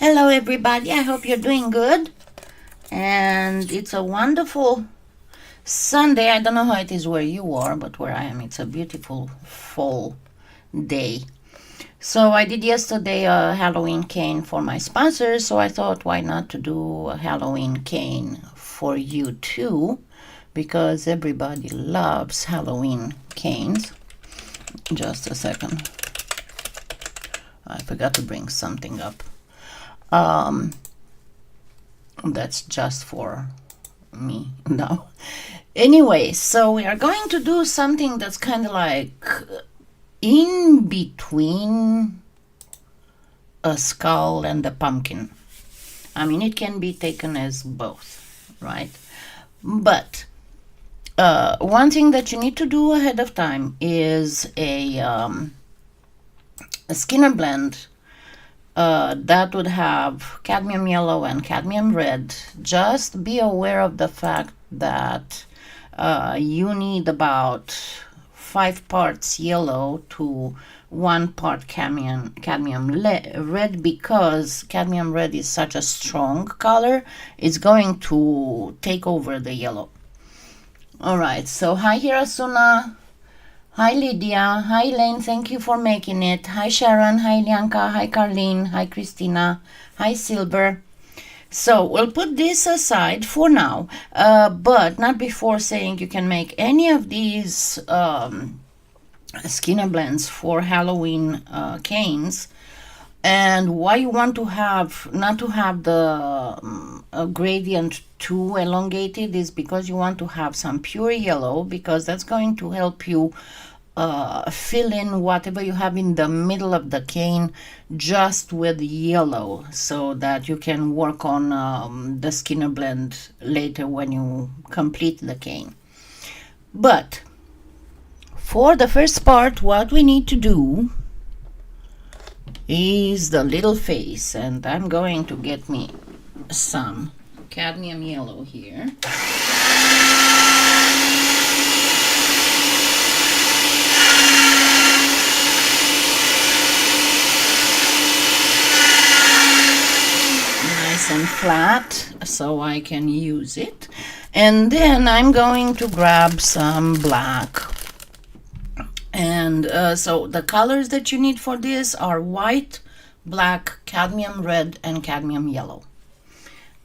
Hello everybody, I hope you're doing good. And it's a wonderful Sunday. I don't know how it is where you are, but where I am, it's a beautiful fall day. So I did yesterday a Halloween cane for my sponsors, so I thought why not to do a Halloween cane for you too, because everybody loves Halloween canes. Just a second. I forgot to bring something up. That's just for me now. Anyway, so we are going to do something that's kind of like in between a skull and a pumpkin. I mean, it can be taken as both, right? But one thing that you need to do ahead of time is a Skinner blend that would have cadmium yellow and cadmium red. Just be aware of the fact that you need about 5 parts yellow to 1 part cadmium red, because cadmium red is such a strong color. It's going to take over the yellow. All right, so hi Hirasuna. Hi Lydia, hi Elaine, thank you for making it. Hi Sharon, hi Lianka, hi Carlene, hi Christina, hi Silver. So we'll put this aside for now, but not before saying you can make any of these Skinner blends for Halloween canes. And why you want to have not to have the gradient too elongated is because you want to have some pure yellow, because that's going to help you fill in whatever you have in the middle of the cane just with yellow, so that you can work on the Skinner blend later when you complete the cane. But for the first part, what we need to do is the little face, and I'm going to get me some cadmium yellow here. Nice and flat so I can use it. And then I'm going to grab some black. And so the colors that you need for this are white, black, cadmium red, and cadmium yellow.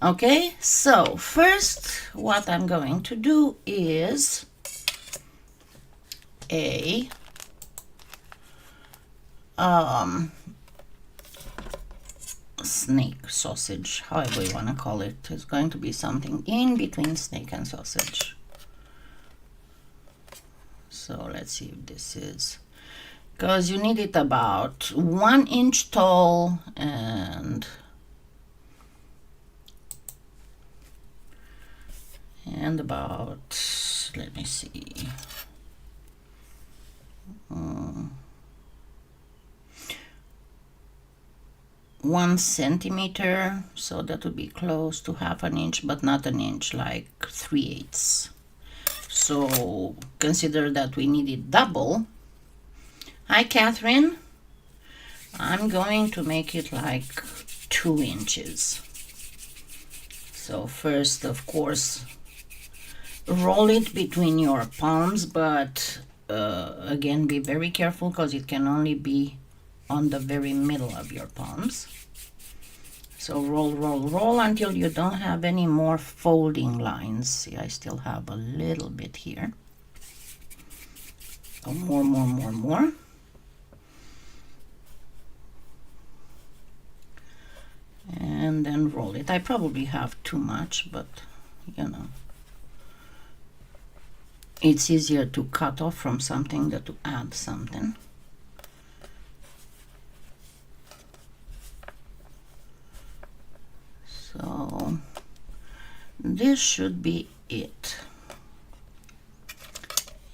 Okay, so first what I'm going to do is a snake sausage, however you want to call it. It's going to be something in between snake and sausage. So let's see if this is, because you need it about 1 inch tall and about, let me see, 1 centimeter, so that would be close to 1/2 inch, but not an inch, like 3/8. So consider that we need it double. Hi Catherine. I'm going to make it like 2 inches. So first, of course, roll it between your palms, but again, be very careful because it can only be on the very middle of your palms. So roll, roll, roll until you don't have any more folding lines. See, I still have a little bit here. So more. And then roll it. I probably have too much, but you know, it's easier to cut off from something than to add something. So this should be it.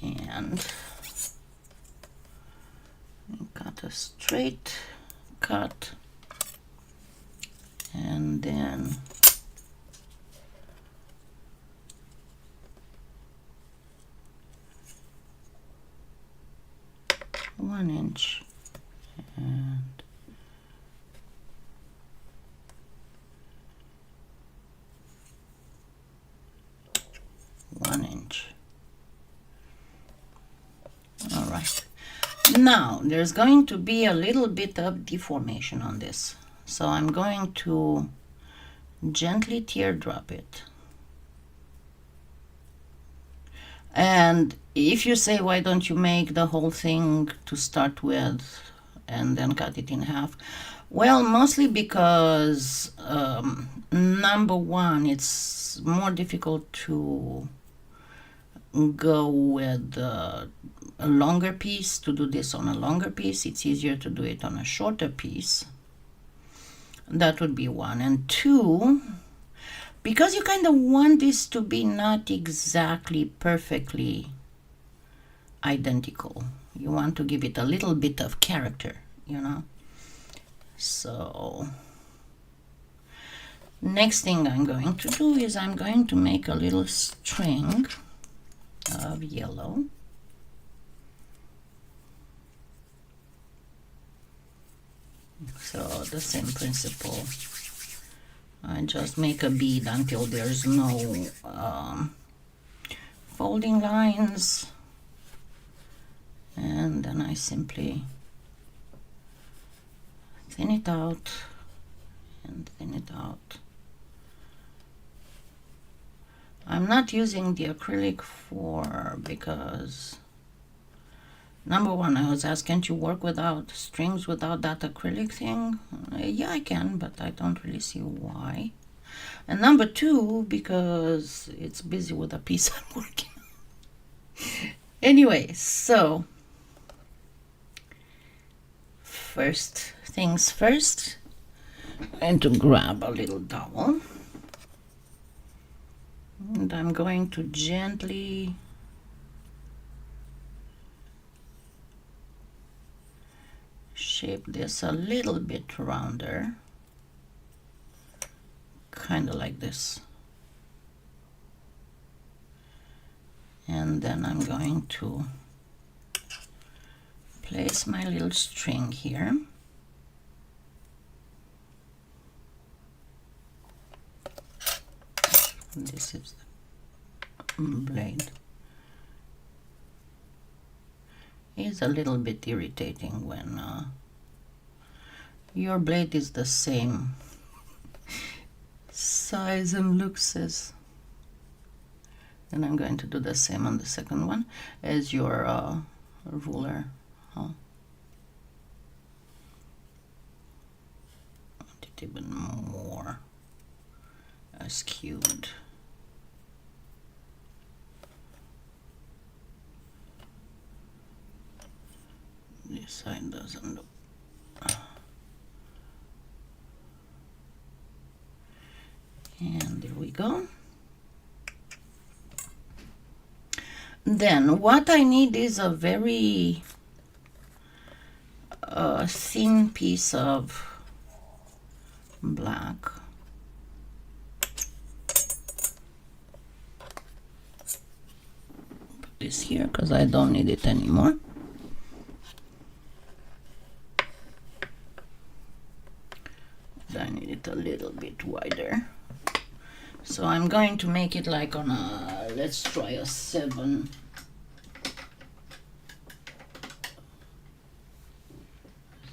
And cut a straight cut, and then one inch and 1 inch. All right. Now there's going to be a little bit of deformation on this, so I'm going to gently teardrop it. And if you say, why don't you make the whole thing to start with and then cut it in half? Well, mostly because number one, it's more difficult to go with a longer piece, to do this on a longer piece. It's easier to do it on a shorter piece. That would be one. And two, because you kind of want this to be not exactly perfectly identical. You want to give it a little bit of character, you know. So next thing I'm going to do is I'm going to make a little string of yellow. So the same principle. I just make a bead until there's no folding lines, and then I simply thin it out and thin it out. I'm not using the acrylic because number one, I was asked, can't you work without strings without that acrylic thing? Yeah, I can, but I don't really see why. And number two, because it's busy with a piece I'm working on. Anyway, so first things first, I'm going to grab a little dowel. And I'm going to gently shape this a little bit rounder, kind of like this. And then I'm going to place my little string here. This is the blade. It's a little bit irritating when your blade is the same size and looks as, and I'm going to do the same on the second one, as your ruler. Want it even more skewed. This side doesn't look. And there we go. Then what I need is a very thin piece of black. Put this here because I don't need it anymore. I need it a little bit wider. So I'm going to make it like on a, let's try a 7.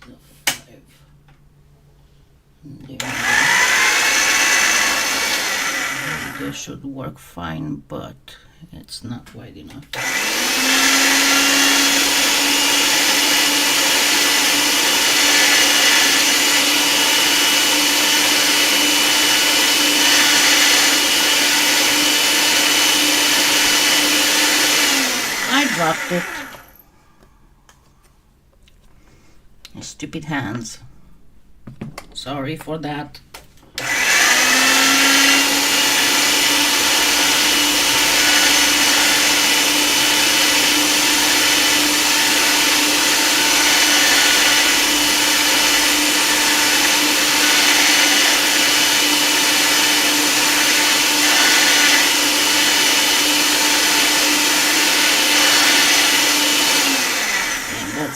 So 5. There we go. This should work fine, but it's not wide enough. I dropped it. Stupid hands. Sorry for that.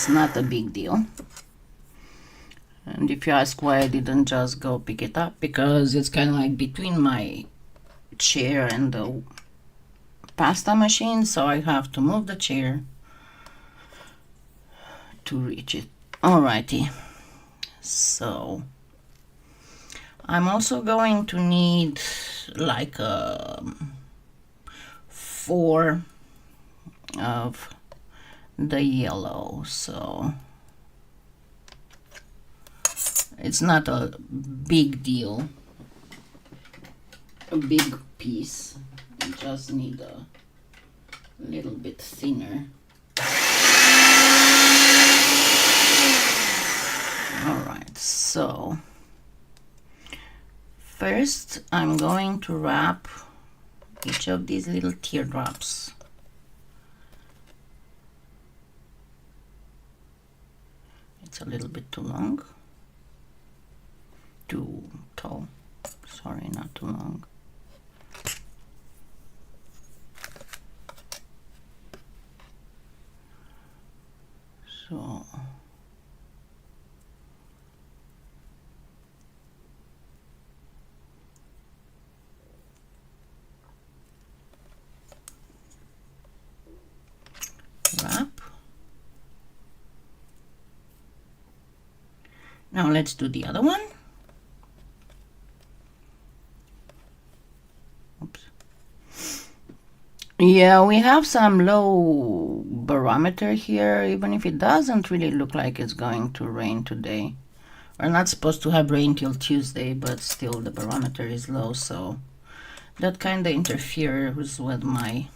Not a big deal. And if you ask why I didn't just go pick it up, because it's kind of like between my chair and the pasta machine, so I have to move the chair to reach it. Alrighty, so I'm also going to need like 4 of the yellow, so it's not a big deal, a big piece. You just need a little bit thinner. Alright, so first I'm going to wrap each of these little teardrops. It's a little bit too long, too tall, sorry, not too long. So wrap. Now let's do the other one. Oops. Yeah, we have some low barometer here, even if it doesn't really look like it's going to rain today. We're not supposed to have rain till Tuesday, but still the barometer is low, so that kind of interferes with my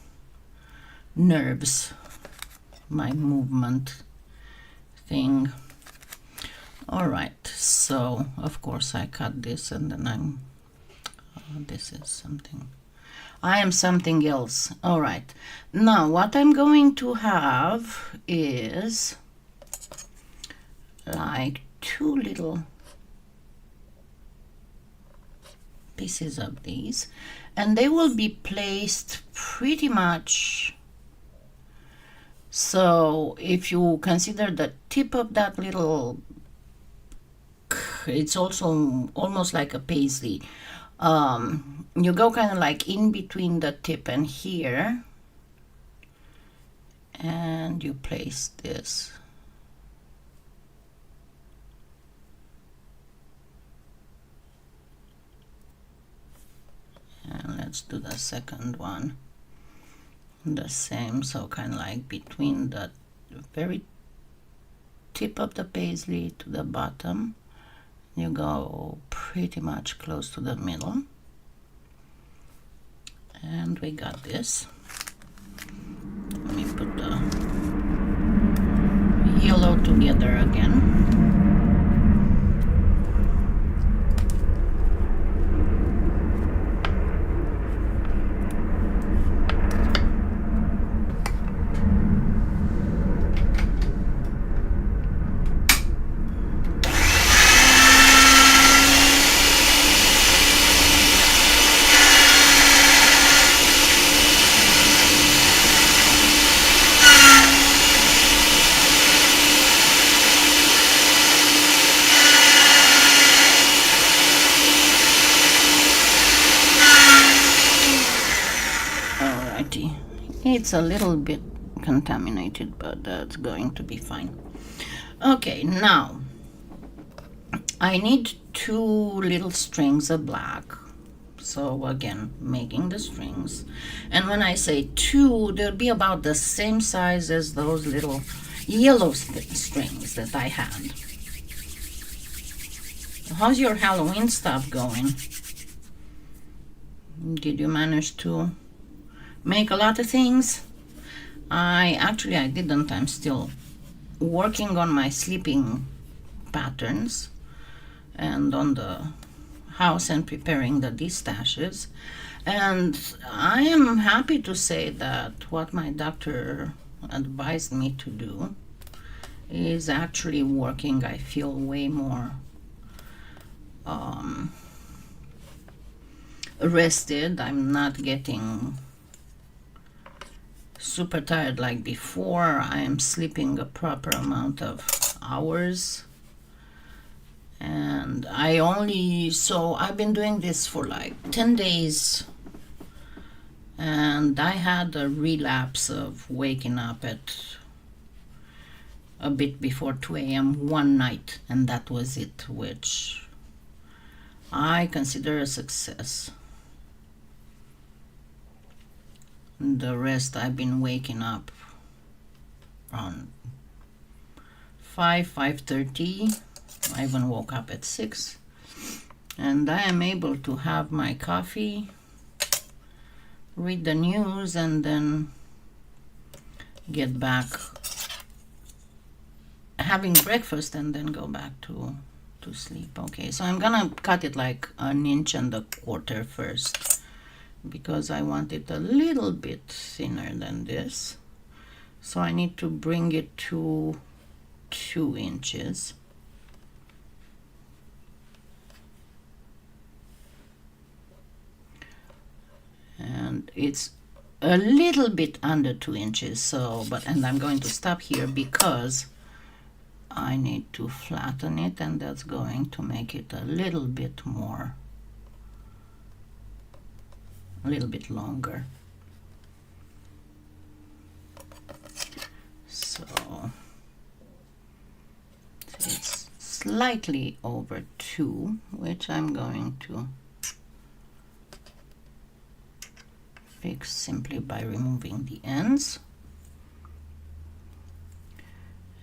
nerves, my movement thing. All right, so of course I cut this, and then this is something. I am something else. All right, now what I'm going to have is like 2 little pieces of these, and they will be placed pretty much. So if you consider the tip of that little, it's also almost like a paisley. You go kind of like in between the tip and here, and you place this. And let's do the second one the same, so kind of like between the very tip of the paisley to the bottom. You go pretty much close to the middle, and we got this. Let me put the yellow together again. It's a little bit contaminated, but that's going to be fine. Okay, now I need 2 little strings of black. So again, making the strings. And when I say 2, they'll be about the same size as those little yellow strings that I had. How's your Halloween stuff going? Did you manage to make a lot of things? I didn't. I'm still working on my sleeping patterns and on the house and preparing the destashes. And I am happy to say that what my doctor advised me to do is actually working. I feel way more rested. I'm not getting super tired like before. I am sleeping a proper amount of hours, and I've been doing this for like 10 days, and and I had a relapse of waking up at a bit before 2 a.m. one night, and that was it, which I consider a success. The rest I've been waking up around 5:30. I even woke up at 6, and I am able to have my coffee, read the news, and then get back having breakfast and then go back to sleep. Okay, so I'm gonna cut it like 1.25 inches first, because I want it a little bit thinner than this. So I need to bring it to 2 inches. And it's a little bit under 2 inches, so and I'm going to stop here because I need to flatten it, and that's going to make it a little bit longer. So it's slightly over 2, which I'm going to fix simply by removing the ends.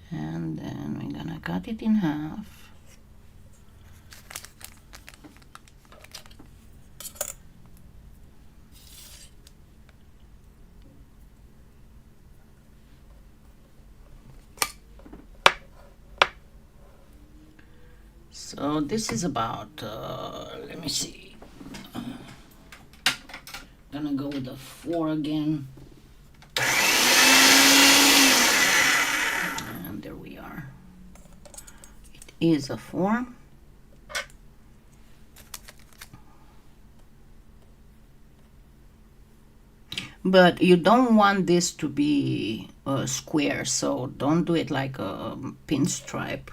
And then we're gonna cut it in half. So this is about, let me see, gonna go with a 4 again. And there we are. It is a 4. But you don't want this to be square, so don't do it like a pinstripe.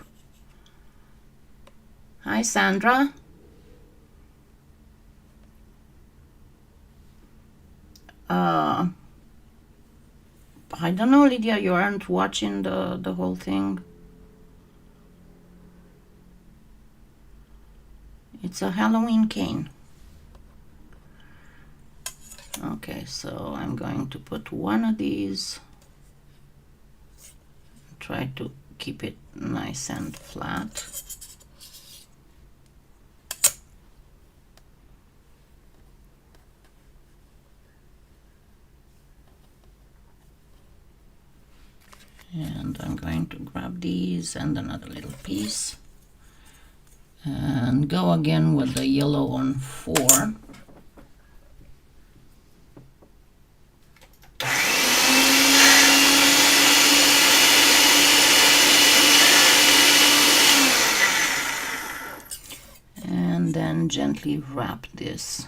Hi, Sandra. I don't know, Lydia, you aren't watching the whole thing. It's a Halloween cane. Okay, so I'm going to put one of these. Try to keep it nice and flat. And I'm going to grab these and another little piece and go again with the yellow on 4. And then gently wrap this.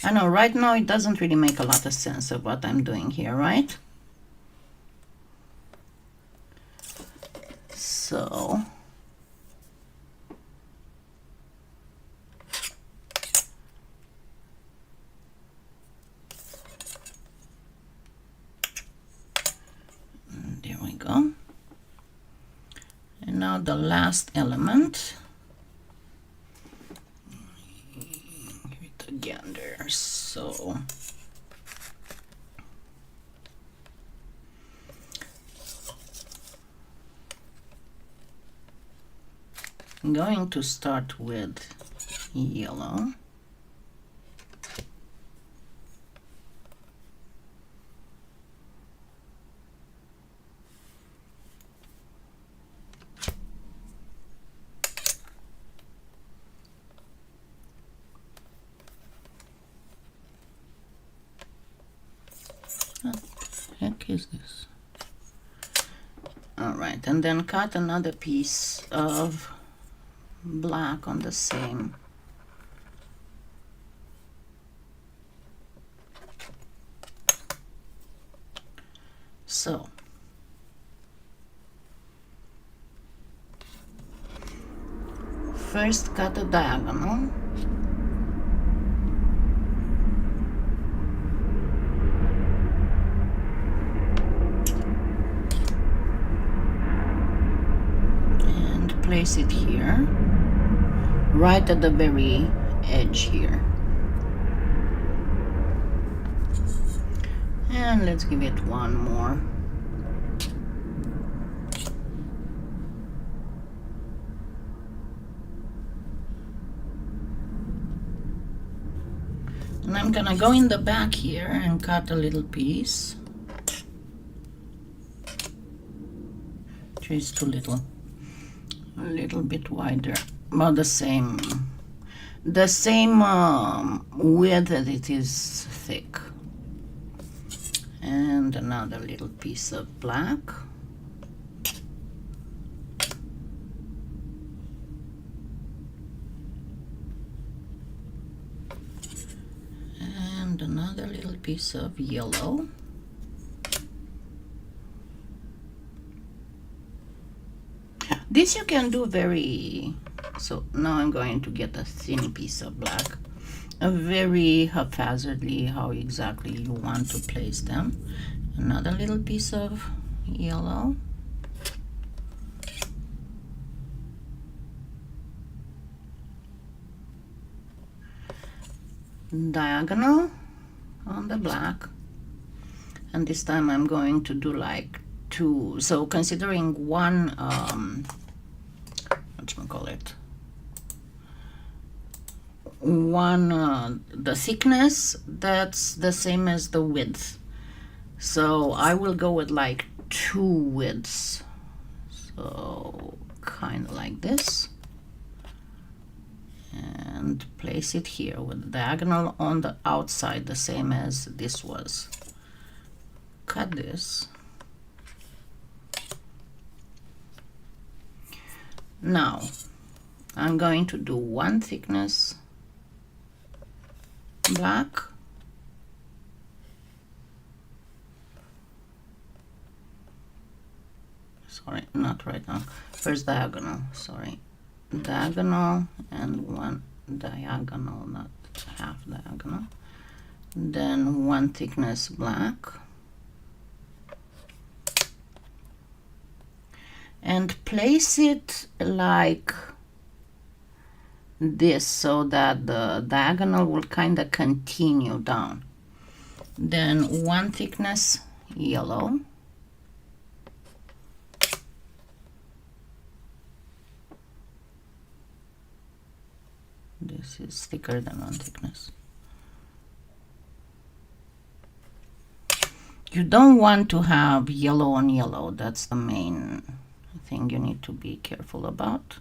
I know right now it doesn't really make a lot of sense of what I'm doing here, right? So there we go. And now the last element. Again there, so I'm going to start with yellow. Heck is this? All right, and then cut another piece of black on the same. So first cut a diagonal. And place it here, right at the very edge here. And let's give it one more. And I'm gonna go in the back here and cut a little piece. Which is too little. A little bit wider. About the same width as it is thick. And another little piece of black. And another little piece of yellow. This you can do very, so now I'm going to get a thin piece of black, a very haphazardly how exactly you want to place them. Another little piece of yellow. Diagonal on the black, and this time I'm going to do like two, so considering one the thickness, that's the same as the width, so I will go with like two widths, so kind of like this, and place it here with the diagonal on the outside, the same as this was. Cut this. Now I'm going to do one thickness black, sorry, not right now, first diagonal, sorry, diagonal, and one diagonal, not half diagonal, then one thickness black, and place it like this so that the diagonal will kind of continue down. Then one thickness yellow, this is thicker than one thickness. You don't want to have yellow on yellow, that's the main thing you need to be careful about.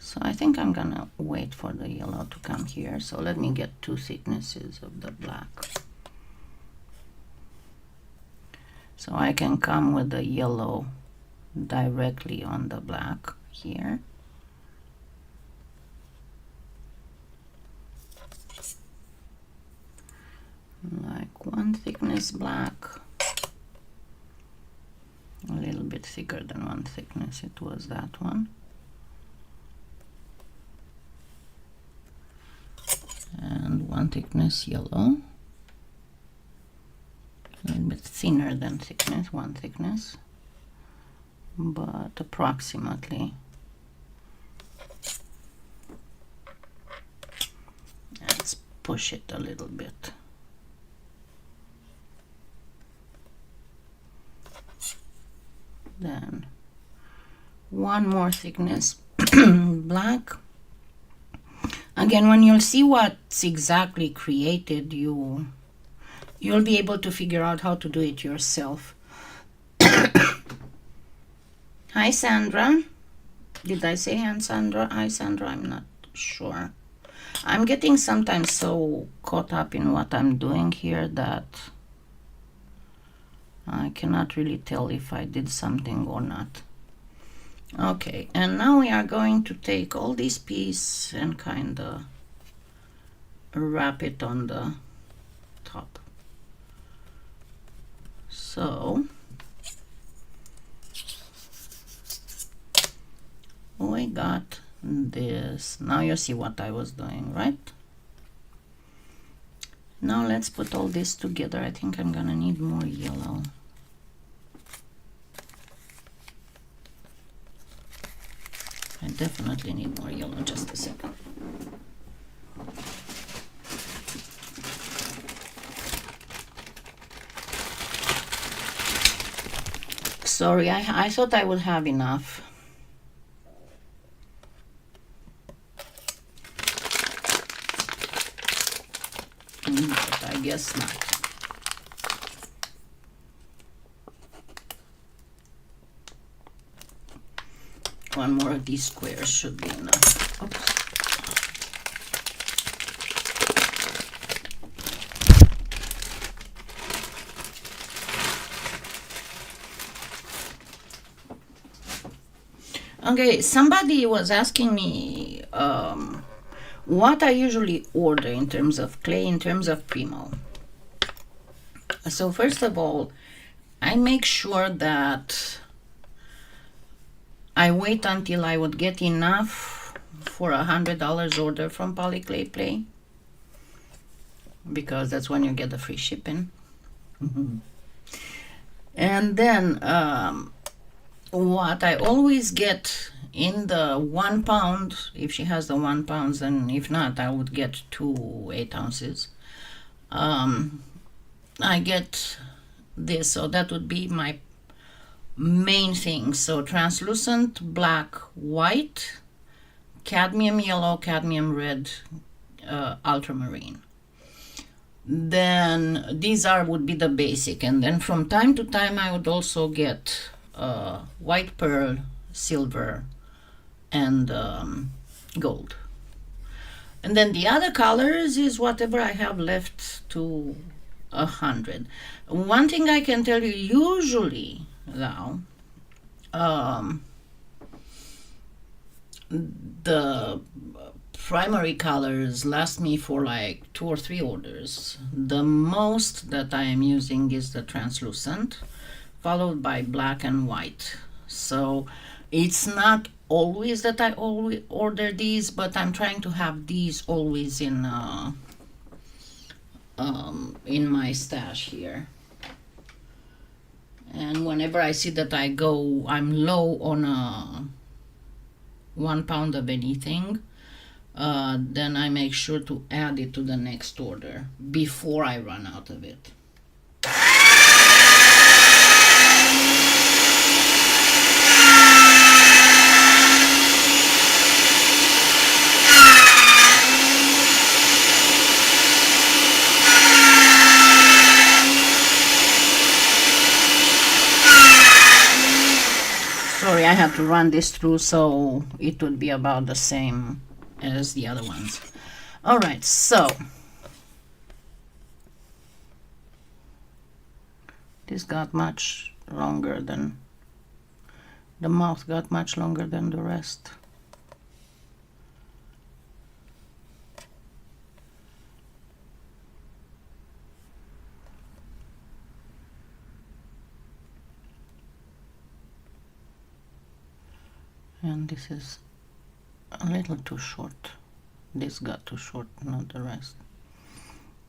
So I think I'm gonna wait for the yellow to come here. So let me get two thicknesses of the black. So I can come with the yellow directly on the black here. Like one thickness black. A little bit thicker than one thickness, it was that one. And one thickness yellow, a little bit thinner than thickness, one thickness, but approximately. Let's push it a little bit. Then one more thickness black. Again, when you'll see what's exactly created, you'll be able to figure out how to do it yourself. Hi, Sandra. Did I say hi, Sandra? Hi, Sandra. I'm not sure. I'm getting sometimes so caught up in what I'm doing here that I cannot really tell if I did something or not. Okay, and now we are going to take all these pieces and kind of wrap it on the top. So this. Now you see what I was doing, right? Now let's put all this together. I think I'm gonna need more yellow. I definitely need more yellow. Just a second. Sorry, I thought I would have enough. But I guess not. One more of these squares should be enough. Oops. Okay, somebody was asking me what I usually order in terms of clay, in terms of Premo. So first of all, I make sure that I wait until I would get enough for $100 order from PolyClay, because that's when you get the free shipping. And then what I always get in the 1 pound, if she has the 1 pound, and if not, I would get 2 8 ounces. I get this, so that would be my main thing. So translucent black, white, cadmium yellow, cadmium red, ultramarine. Then these would be the basic, and then from time to time I would also get white pearl, silver, and gold. And then the other colors is whatever I have left to 100. One thing I can tell you, usually now, the primary colors last me for like 2 or 3 orders. The most that I am using is the translucent, followed by black and white. So it's not always that I always order these, but I'm trying to have these always in my stash here. And whenever I see that I'm low on 1 pound of anything, then I make sure to add it to the next order before I run out of it. Sorry, I have to run this through so it would be about the same as the other ones. All right, so this got much longer than the mouth got much longer than the rest. And this is a little too short. This got too short, not the rest.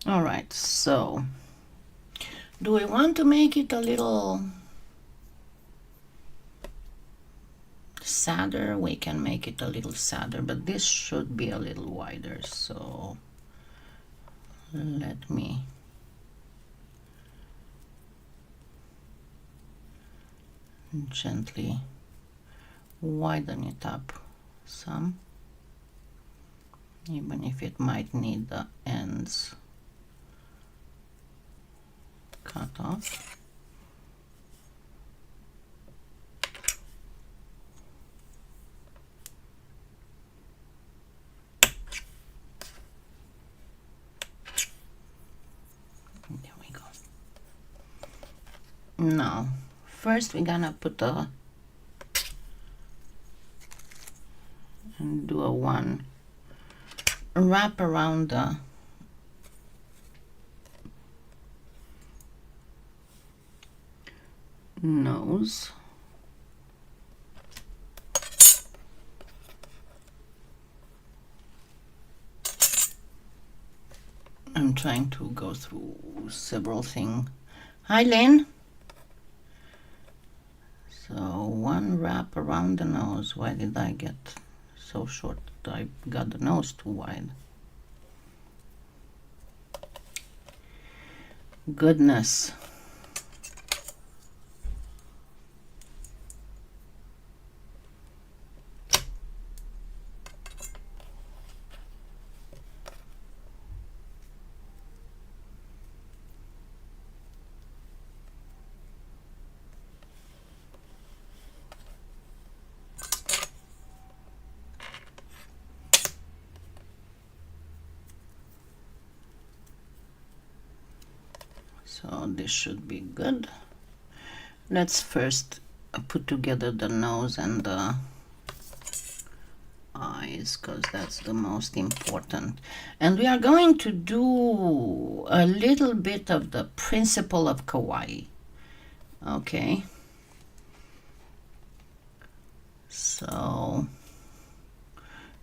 All right, so do we want to make it a little sadder? We can make it a little sadder, but this should be a little wider. So let me gently widen it up some, even if it might need the ends cut off. There we go. Now, first we're gonna put and do a one wrap around the nose. I'm trying to go through several things. Hi, Lynn. So one wrap around the nose. Why did I get so short? I got the nose too wide. Goodness. So this should be good. Let's first put together the nose and the eyes, because that's the most important. And we are going to do a little bit of the principle of kawaii. Okay. So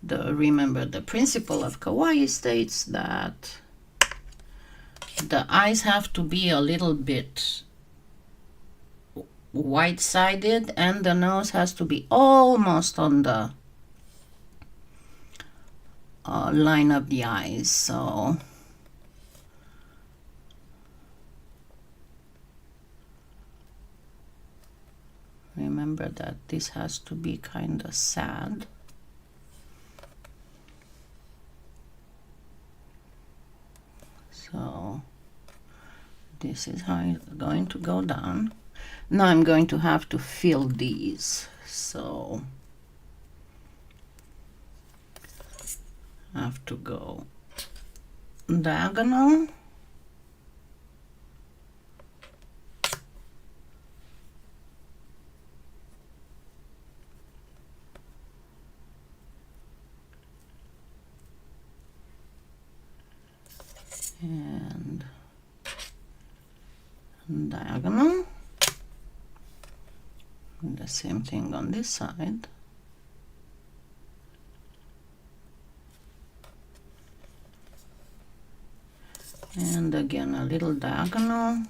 remember, the principle of kawaii states that the eyes have to be a little bit wide-sided and the nose has to be almost on the line of the eyes. So remember that this has to be kind of sad. So this is how it's going to go down. Now I'm going to have to fill these. So I have to go diagonal. And diagonal. And the same thing on this side. And again a little diagonal.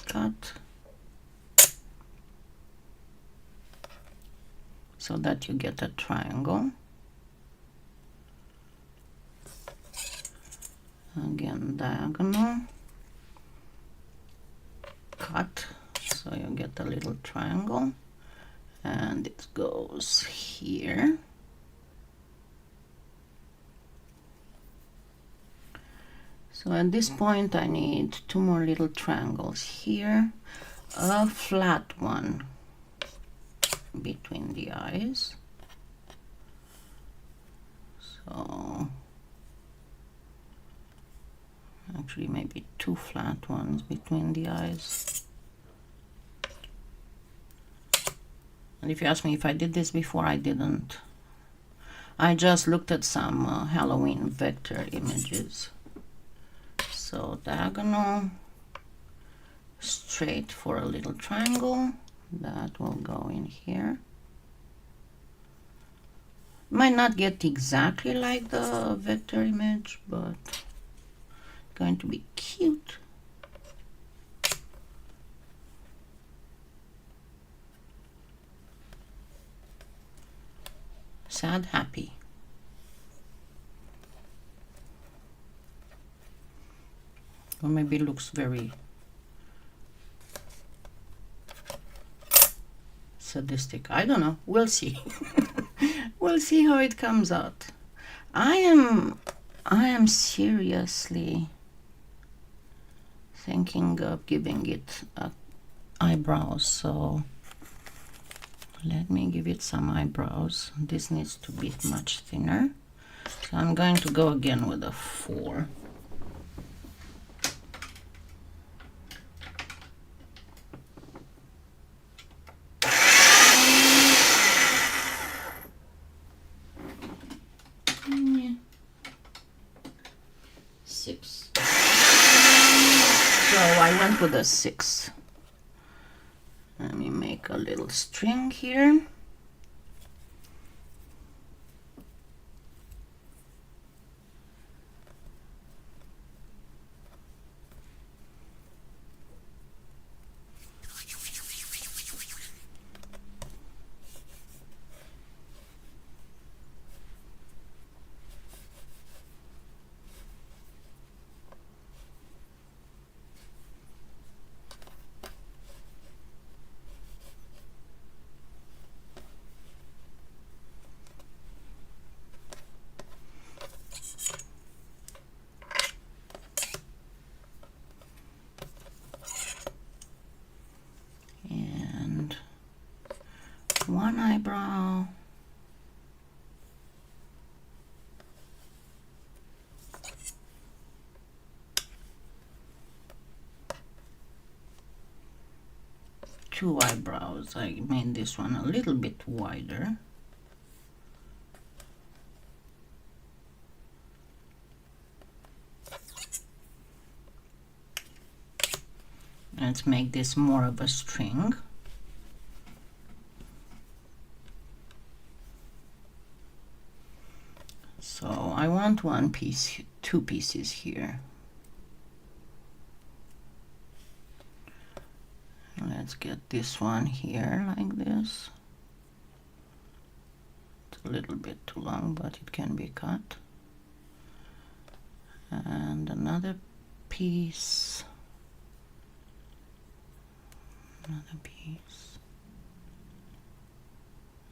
Cut. So that you get a triangle. Again diagonal, cut, so you get a little triangle, and it goes here. So at this point I need two more little triangles here, a flat one between the eyes. So actually maybe two flat ones between the eyes. And if you ask me if I did this before, I didn't. I just looked at some Halloween vector images. So diagonal, straight for a little triangle. That will go in here. Might not get exactly like the vector image, but going to be cute. Sad, happy. Or maybe it looks very sadistic. I don't know. We'll see. We'll see how it comes out. I am seriously thinking of giving it eyebrows, so let me give it some eyebrows. This needs to be much thinner, so I'm going to go again with a 4. Yeah. 6. So I went with a 6. Let me make a little string here. one eyebrow. Two eyebrows. I made this one a little bit wider. Let's make this more of a string. So I want one piece, two pieces here. Let's get this one here like this. It's a little bit too long, but it can be cut. And another piece. Another piece.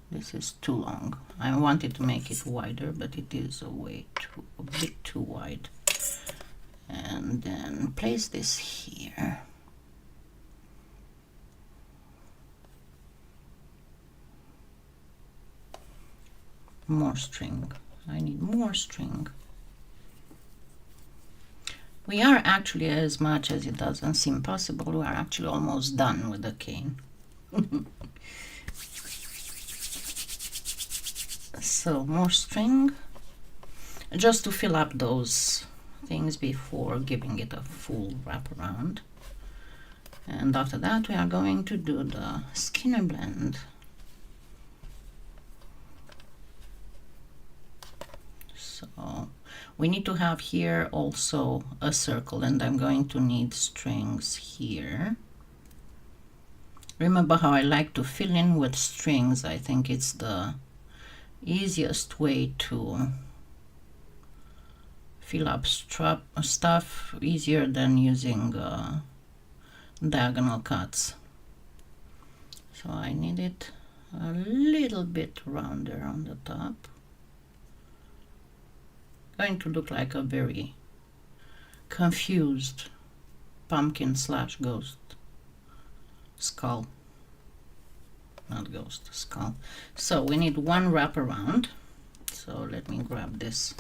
This is too long. I wanted to make it wider, but it is a bit too wide. And then place this here. More string. I need more string. We are actually, as much as it doesn't seem possible, we are actually almost done with the cane. So more string, just to fill up those things before giving it a full wraparound. And after that we are going to do the Skinner blend. So we need to have here also a circle, and I'm going to need strings here. Remember how I like to fill in with strings? I think it's the easiest way to fill up stuff, easier than using diagonal cuts. So I need it a little bit rounder on the top. Going to look like a very confused pumpkin slash ghost skull. Not ghost, skull. So we need one wraparound. So let me grab this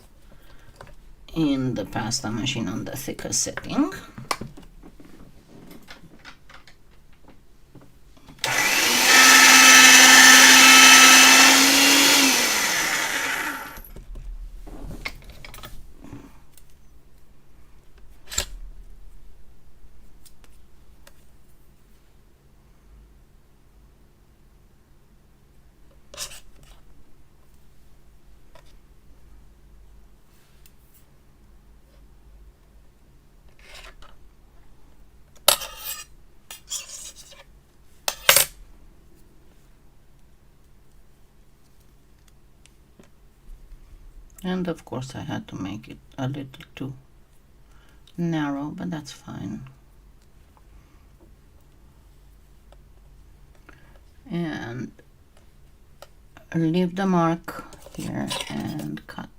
in the pasta machine on the thicker setting. And of course I had to make it a little too narrow, but that's fine. And leave the mark here and cut.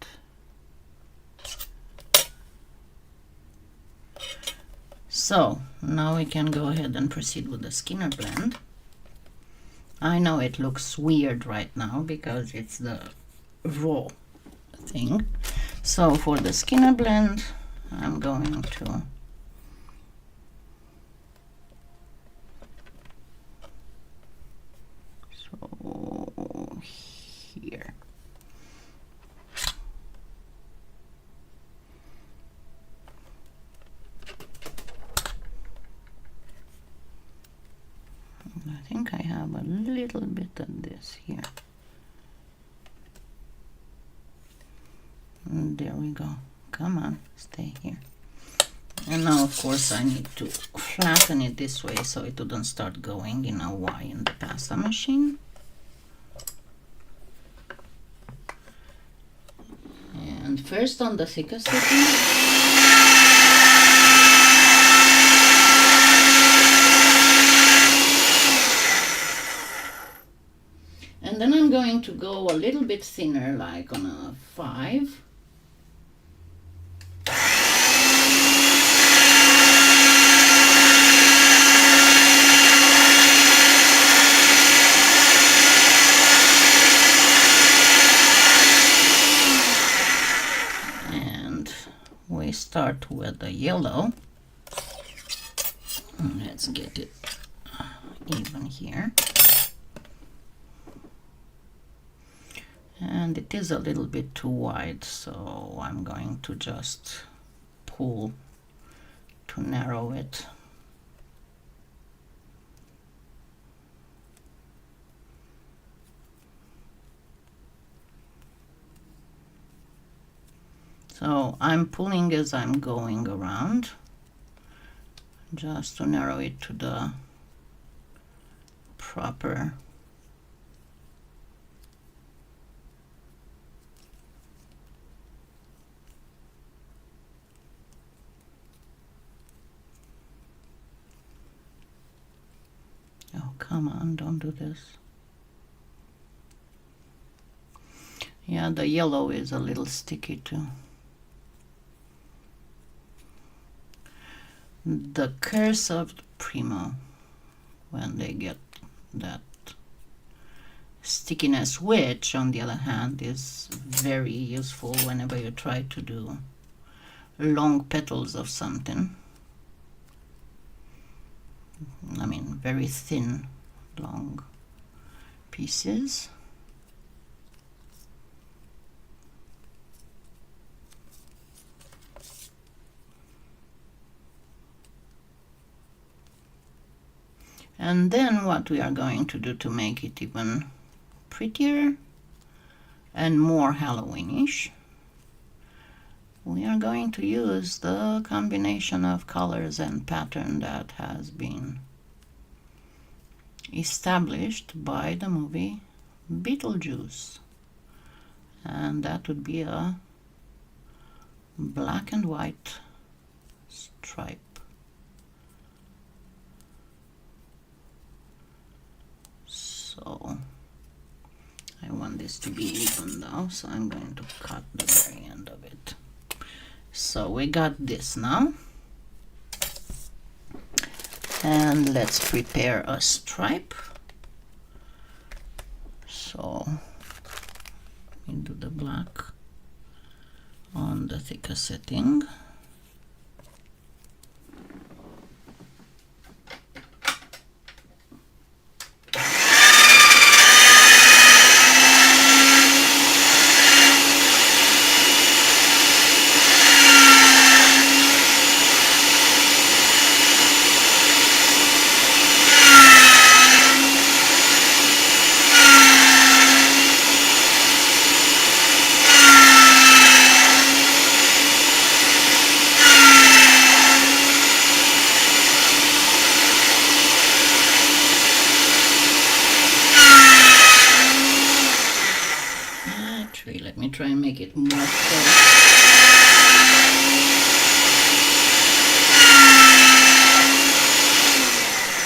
So now we can go ahead and proceed with the Skinner blend. I know it looks weird right now because it's the raw thing. So for the Skinner blend, I'm going to here. I think I have a little bit of this here. And there we go. Come on, stay here. And now of course I need to flatten it this way so it wouldn't start going in a Y in the pasta machine. And first on the thickest setting. And then I'm going to go a little bit thinner, like on a 5. start with the yellow. Let's get it even here. And it is a little bit too wide, so I'm going to just pull to narrow it. So I'm pulling as I'm going around, just to narrow it to the proper Oh, come on, don't do this. Yeah, the yellow is a little sticky too. The curse of the Premo, when they get that stickiness, which on the other hand is very useful whenever you try to do long petals of something. I mean, very thin, long pieces. And then what we are going to do to make it even prettier and more Halloweenish, we are going to use the combination of colors and pattern that has been established by the movie Beetlejuice. And that would be a black and white stripe. So I want this to be even though, so I'm going to cut the very end of it. So we got this now. And let's prepare a stripe. So we do the black on the thicker setting. Let me try and make it more full.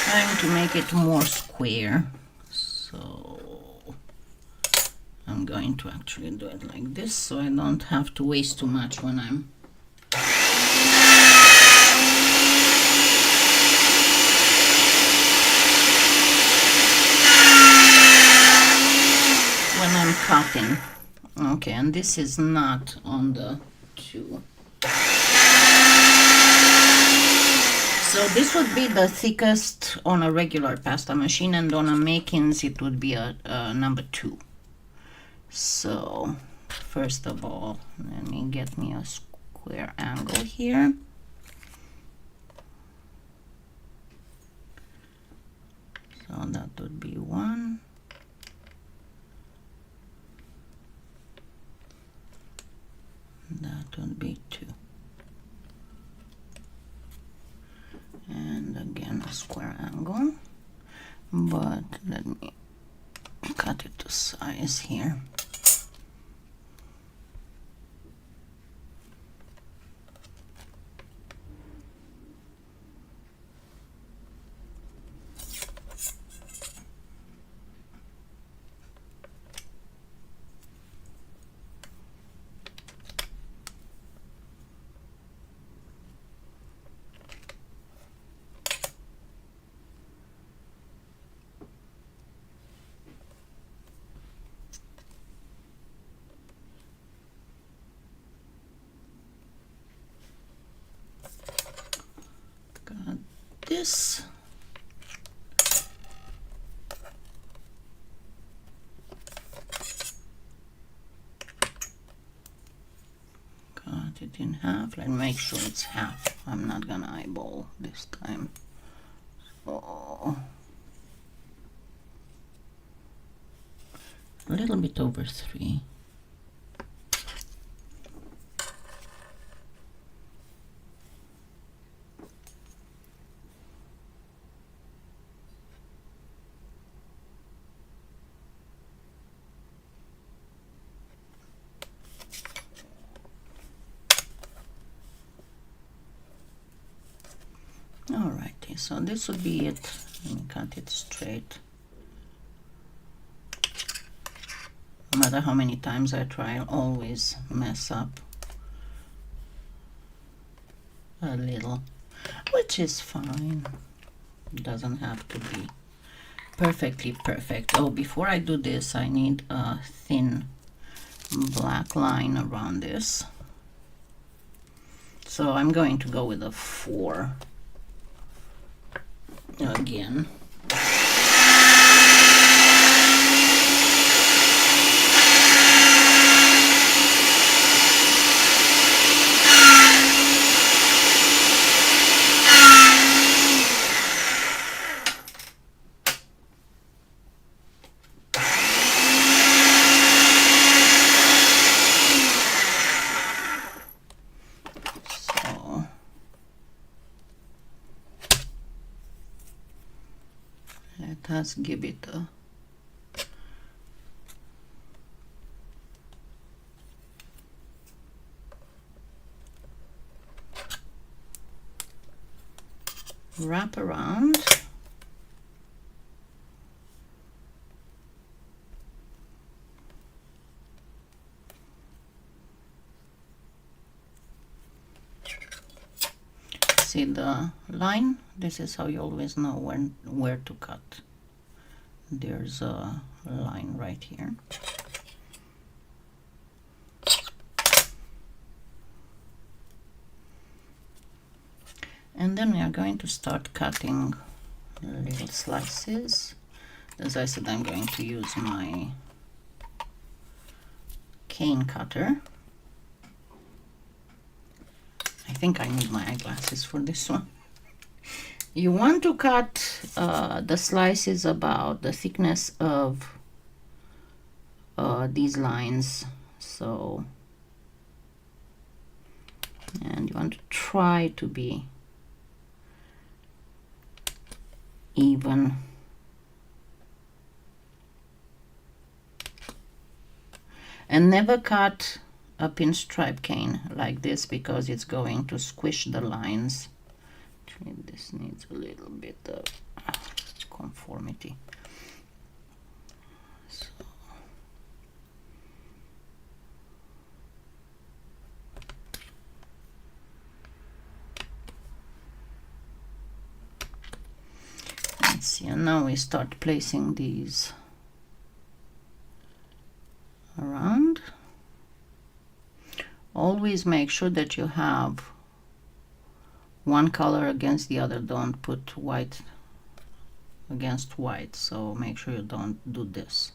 Trying to make it more square. So I'm going to actually do it like this so I don't have to waste too much when I'm cutting. Okay, and this is not on the 2. So this would be the thickest on a regular pasta machine, and on a Makins it would be a number 2. So first of all, let me get me a square angle here. So that would be 1. That would be 2. And again a square angle, but let me cut it to size here. this. Cut it in half. Let's make sure it's half. I'm not gonna eyeball this time. So a little bit over 3. Alrighty, so this would be it. Let me cut it straight. No matter how many times I try, I'll always mess up a little, which is fine. It doesn't have to be perfectly perfect. Oh, before I do this, I need a thin black line around this. So I'm going to go with a 4 again. Let's give it a wrap around. See the line? This is how you always know where to cut. There's a line right here. And then we are going to start cutting little slices. As I said, I'm going to use my cane cutter. I think I need my eyeglasses for this one. You want to cut the slices about the thickness of these lines. So, and you want to try to be even. And never cut a pinstripe cane like this, because it's going to squish the lines. This needs a little bit of conformity. So. Let's see, and now we start placing these around. Always make sure that you have one color against the other. Don't put white against white, so make sure you don't do this.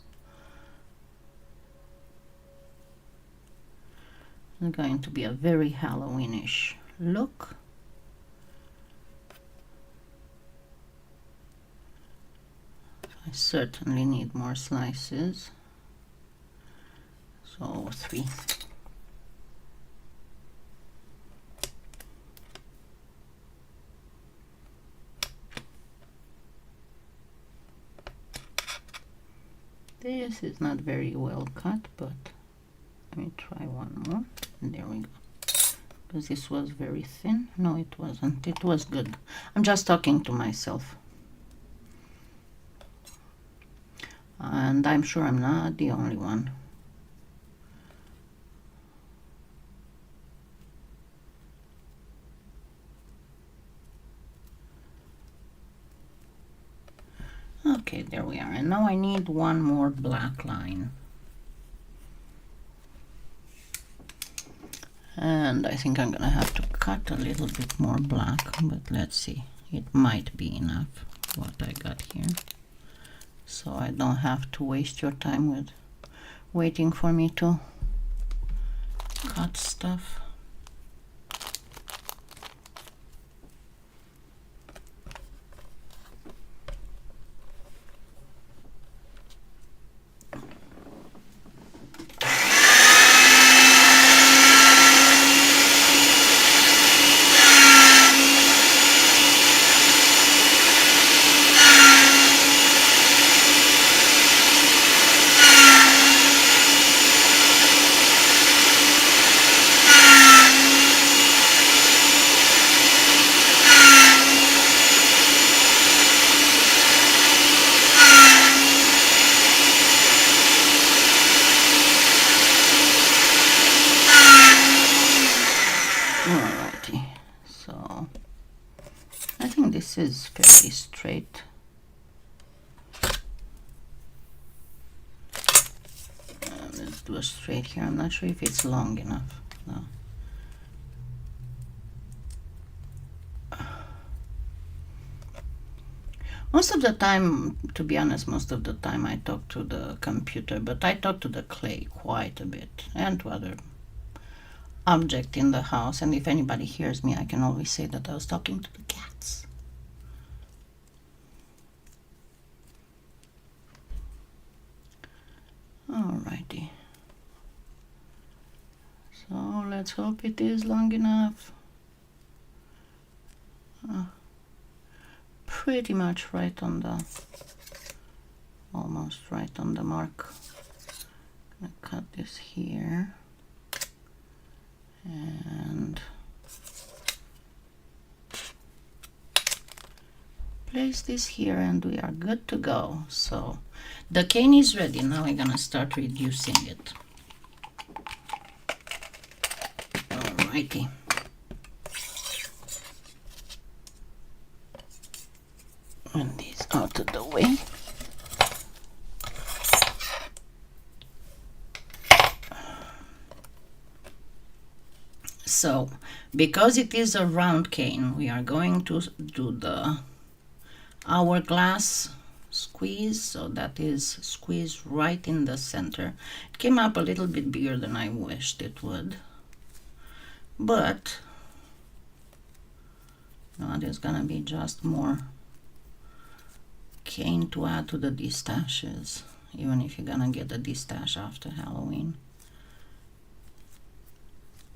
It's going to be a very Halloweenish look. I certainly need more slices, so 3. This is not very well cut, but let me try one more. And there we go. Because this was very thin. No, it wasn't. It was good. I'm just talking to myself. And I'm sure I'm not the only one. Okay, there we are. And now I need one more black line. And I think I'm gonna have to cut a little bit more black, but let's see. it might be enough what I got here, so I don't have to waste your time with waiting for me to cut stuff. Alrighty, so I think this is fairly straight. Let's do a straight here. I'm not sure if it's long enough. No. Most of the time, to be honest, most of the time I talk to the computer, but I talk to the clay quite a bit, and to other object in the house, and if anybody hears me, I can always say that I was talking to the cats. Alrighty, so let's hope it is long enough. Pretty much right on the, almost right on the mark. I'm gonna cut this here and place this here, and we are good to go. So the cane is ready. Now we're gonna start reducing it. Alrighty. And these out of the way. So, because it is a round cane, we are going to do the hourglass squeeze. So that is squeeze right in the center. It came up a little bit bigger than I wished it would, but now there's gonna be just more cane to add to the distaches, even if you're gonna get a distache after Halloween.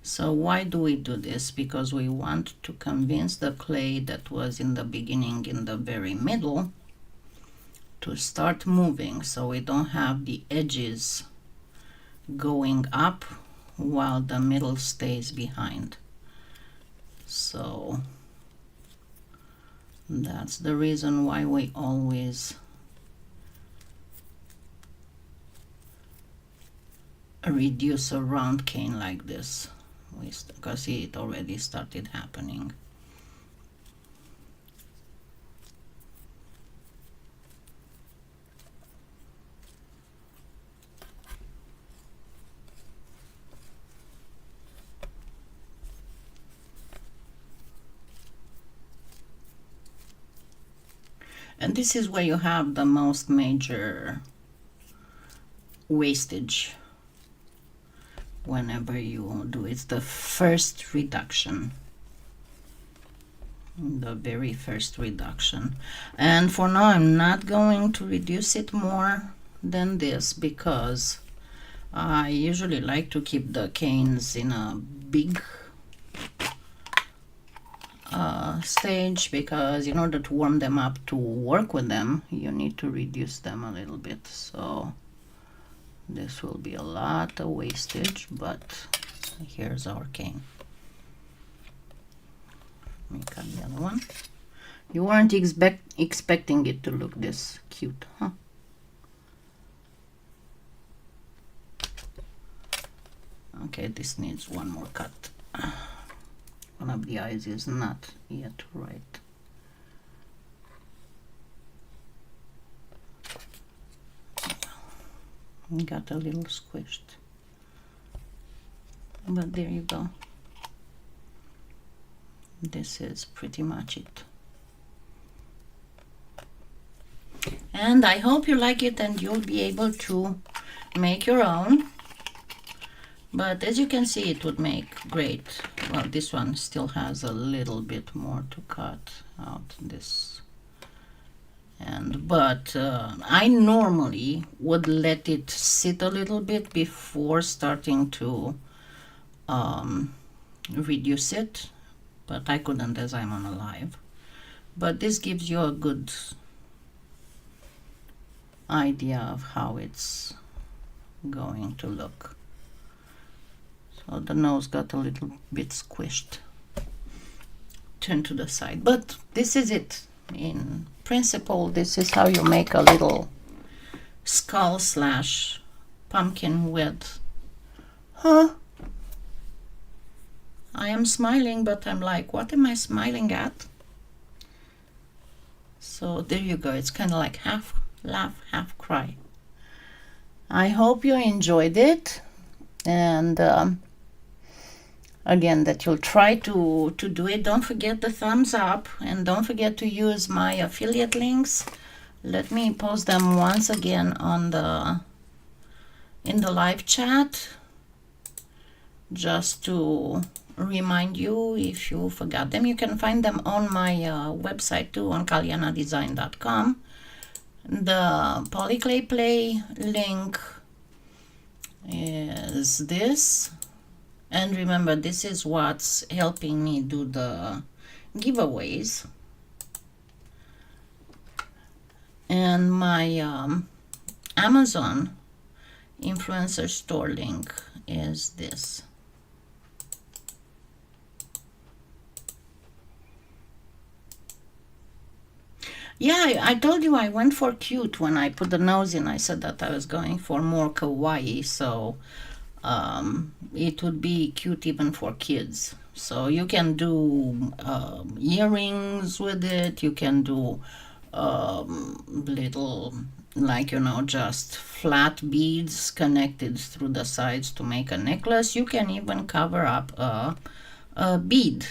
So why do we do this? Because we want to convince the clay that was in the beginning, in the very middle, to start moving, so we don't have the edges going up while the middle stays behind. So that's the reason why we always reduce a round cane like this. Because it already started happening. And this is where you have the most major wastage whenever you do it. It's the first reduction, the very first reduction. And for now I'm not going to reduce it more than this, because I usually like to keep the canes in a big stage, because in order to warm them up to work with them, you need to reduce them a little bit. So this will be a lot of wastage, but here's our cane. Let me cut the other one. You weren't expecting it to look this cute, huh? Okay, this needs one more cut. One of the eyes is not yet right. Got a little squished, but there you go. This is pretty much it. And I hope you like it and you'll be able to make your own. But as you can see, it would make great. Well, this one still has a little bit more to cut out this. But I normally would let it sit a little bit before starting to reduce it, but I couldn't as I'm on a live. But this gives you a good idea of how it's going to look. So the nose got a little bit squished. Turn to the side, but this is it. In principle, this is how you make a little skull slash pumpkin with. Huh? I am smiling, but I'm like, what am I smiling at? So there you go. It's kind of like half laugh, half cry. I hope you enjoyed it, and again, that you'll try to do it. Don't forget the thumbs up, and don't forget to use my affiliate links. Let me post them once again on in the live chat, just to remind you if you forgot them. You can find them on my website too, on kalyanadesign.com. The PolyClay Play link is this. And remember, this is what's helping me do the giveaways. And my Amazon influencer store link is this. Yeah, I told you I went for cute when I put the nose in. I said that I was going for more kawaii, so it would be cute even for kids. So you can do earrings with it. You can do little, like, you know, just flat beads connected through the sides to make a necklace. You can even cover up a bead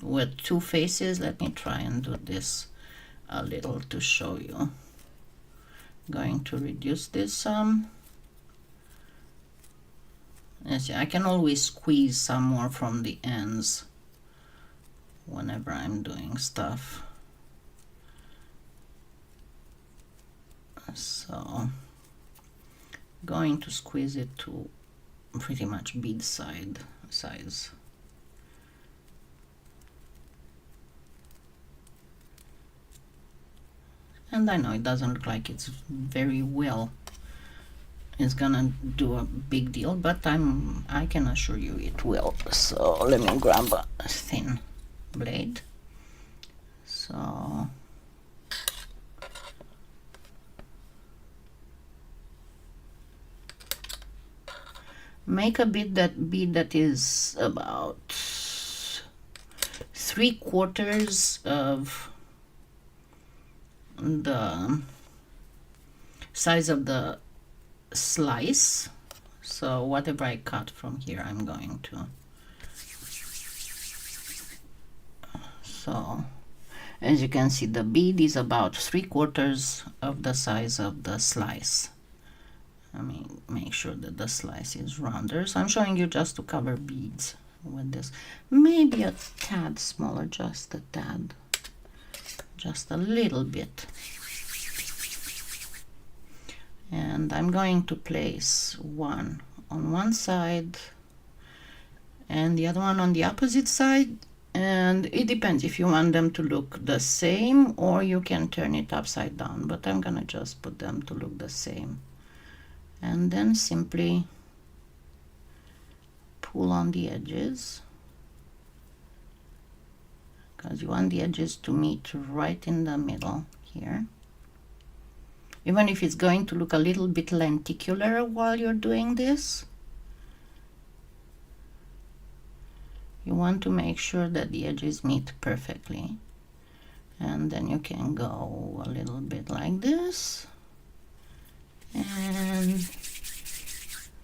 with two faces. Let me try and do this a little to show you. Going to reduce this some. Yes, I can always squeeze some more from the ends whenever I'm doing stuff. So going to squeeze it to pretty much bead size. And I know it doesn't look like it's very well. It's gonna do a big deal, but I can assure you it will. So let me grab a thin blade. So make a bead that is about 3/4 of the size of the slice. So whatever I cut from here, I'm going to. So as you can see, the bead is about 3/4 of the size of the slice. I mean, make sure that the slice is rounder. So I'm showing you just to cover beads with this. Maybe a tad smaller, just a tad. Just a little bit. And I'm going to place one on one side and the other one on the opposite side. And it depends if you want them to look the same, or you can turn it upside down. But I'm gonna just put them to look the same. And then simply pull on the edges, because you want the edges to meet right in the middle here. Even if it's going to look a little bit lenticular while you're doing this, you want to make sure that the edges meet perfectly. And then you can go a little bit like this and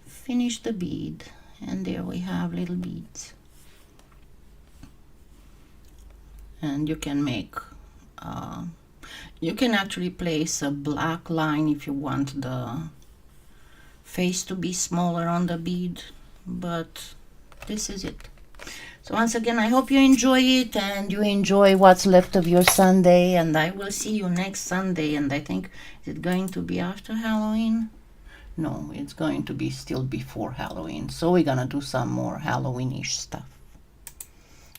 finish the bead. And there we have little beads. And you can make You can actually place a black line if you want the face to be smaller on the bead, but this is it. So once again, I hope you enjoy it and you enjoy what's left of your Sunday, and I will see you next Sunday. And I think, is it going to be after Halloween? No, it's going to be still before Halloween. So we're gonna do some more Halloween-ish stuff.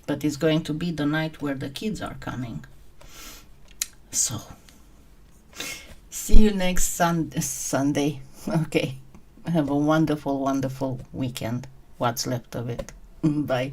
But it's going to be the night where the kids are coming. So, see you next Sunday. Okay. Have a wonderful, wonderful weekend. What's left of it. Bye.